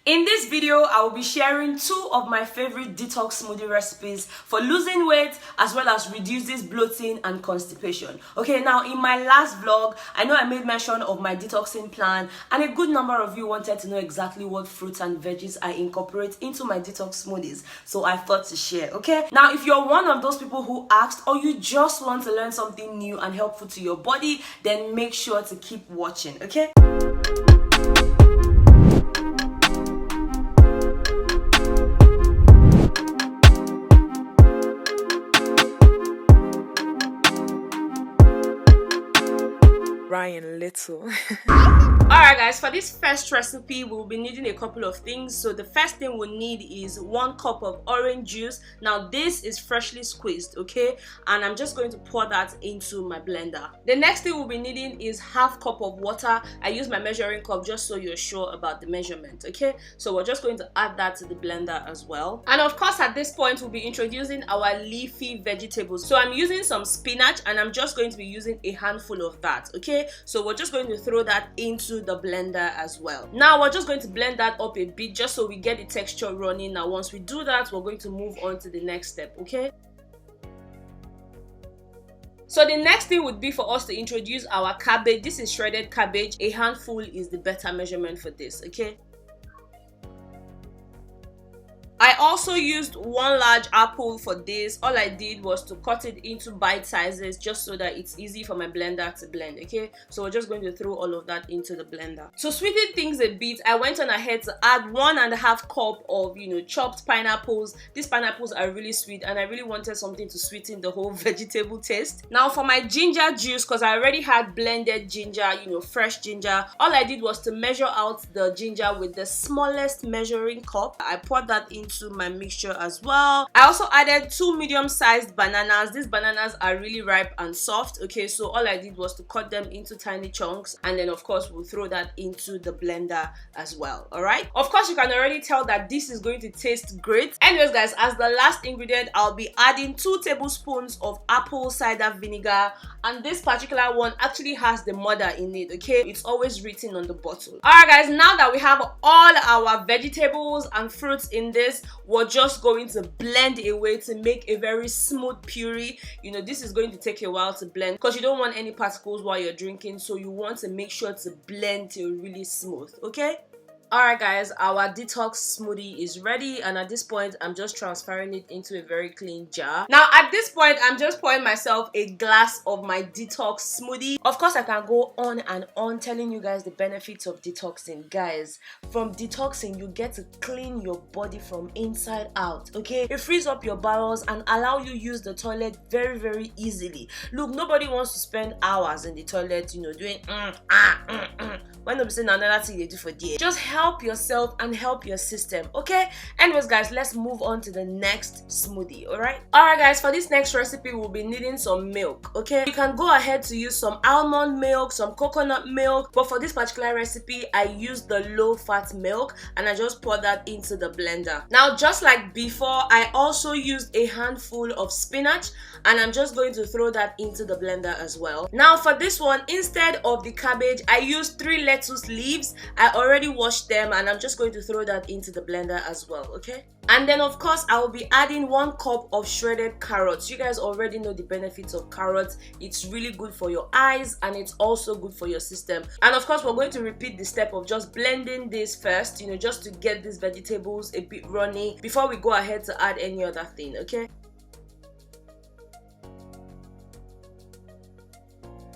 In this video, I will be sharing 2 of my favorite detox smoothie recipes for losing weight as well as reduces bloating and constipation. Okay, now in my last vlog, I know I made mention of my detoxing plan and a good number of you wanted to know exactly what fruits and veggies I incorporate into my detox smoothies. So I thought to share, okay? Now, if you're one of those people who asked or you just want to learn something new and helpful to your body, then make sure to keep watching, okay? Ryan Little. Alright guys, for this first recipe we'll be needing a couple of things. So the first thing we'll need is 1 cup of orange juice. Now this is freshly squeezed, okay, and I'm just going to pour that into my blender. The next thing we'll be needing is 1/2 cup of water. I use my measuring cup just so you're sure about the measurement, okay? So we're just going to add that to the blender as well. And of course at this point we'll be introducing our leafy vegetables. So I'm using some spinach and I'm just going to be using a handful of that, okay? So we're just going to throw that into the blender as well. Now we're just going to blend that up a bit just so we get the texture running. Now once we do that, we're going to move on to the next step, okay? So the next thing would be for us to introduce our cabbage. This is shredded cabbage. A handful is the better measurement for this, okay? I also used 1 large apple for this. All I did was to cut it into bite sizes just so that it's easy for my blender to blend, okay? So we're just going to throw all of that into the blender. To sweeten things a bit, I went on ahead to add 1.5 cup of, chopped pineapples. These pineapples are really sweet and I really wanted something to sweeten the whole vegetable taste. Now for my ginger juice, because I already had blended ginger, fresh ginger, all I did was to measure out the ginger with the smallest measuring cup. I poured that into my mixture as well. I also added 2 medium-sized bananas. These bananas are really ripe and soft, okay? So all I did was to cut them into tiny chunks and then of course we'll throw that into the blender as well. All right, of course you can already tell that this is going to taste great. Anyways guys, as the last ingredient, I'll be adding 2 tablespoons of apple cider vinegar, and this particular one actually has the mother in it, okay? It's always written on the bottle. All right guys, now that we have all our vegetables and fruits in this, we're just going to blend away to make a very smooth puree. This is going to take a while to blend because you don't want any particles while you're drinking, so you want to make sure to blend till really smooth, okay? Alright guys, our detox smoothie is ready, and at this point I'm just transferring it into a very clean jar. Now at this point I'm just pouring myself a glass of my detox smoothie. Of course I can go on and on telling you guys the benefits of detoxing. Guys, from detoxing you get to clean your body from inside out, okay? It frees up your bowels and allow you use the toilet very easily. Look, nobody wants to spend hours in the toilet, doing when I'm saying another thing they do for day. Just help yourself and help your system, okay? Anyways guys, let's move on to the next smoothie. Alright guys, for this next recipe we'll be needing some milk, okay? You can go ahead to use some almond milk, some coconut milk, but for this particular recipe I used the low-fat milk and I just poured that into the blender. Now just like before, I also used a handful of spinach and I'm just going to throw that into the blender as well. Now for this one, instead of the cabbage, I used 3 lettuce leaves. I already washed them and I'm just going to throw that into the blender as well, okay? And then of course I will be adding 1 cup of shredded carrots. You guys already know the benefits of carrots. It's really good for your eyes and it's also good for your system. And of course we're going to repeat the step of just blending this first, just to get these vegetables a bit runny before we go ahead to add any other thing, okay?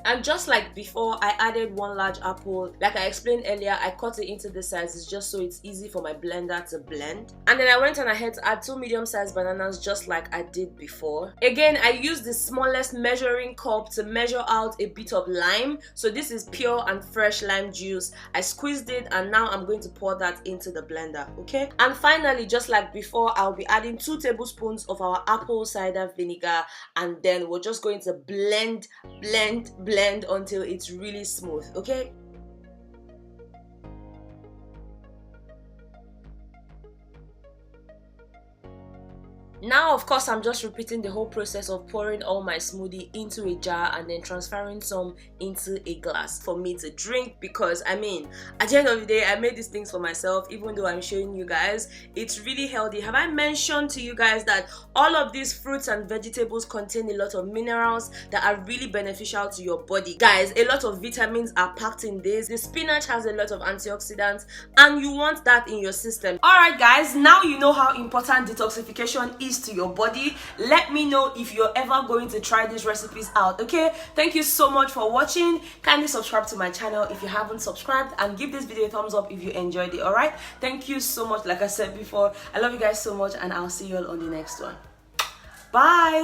And just like before, I added 1 large apple. Like I explained earlier, I cut it into the sizes just so it's easy for my blender to blend. And then I went on ahead to add 2 medium-sized bananas just like I did before. Again, I used the smallest measuring cup to measure out a bit of lime. So this is pure and fresh lime juice. I squeezed it and now I'm going to pour that into the blender, okay? And finally, just like before, I'll be adding 2 tablespoons of our apple cider vinegar, and then we're just going to blend until it's really smooth, okay? Now, of course, I'm just repeating the whole process of pouring all my smoothie into a jar and then transferring some into a glass for me to drink, because I mean, at the end of the day, I made these things for myself. Even though I'm showing you guys, it's really healthy. Have I mentioned to you guys that all of these fruits and vegetables contain a lot of minerals that are really beneficial to your body? Guys, a lot of vitamins are packed in this. The spinach has a lot of antioxidants, and you want that in your system. Alright guys, now you know how important detoxification is to your body. Let me know if you're ever going to try these recipes out. Okay, thank you so much for watching. Kindly subscribe to my channel if you haven't subscribed, and give this video a thumbs up if you enjoyed it. All right, thank you so much. Like I said before, I love you guys so much, and I'll see you all on the next one. Bye.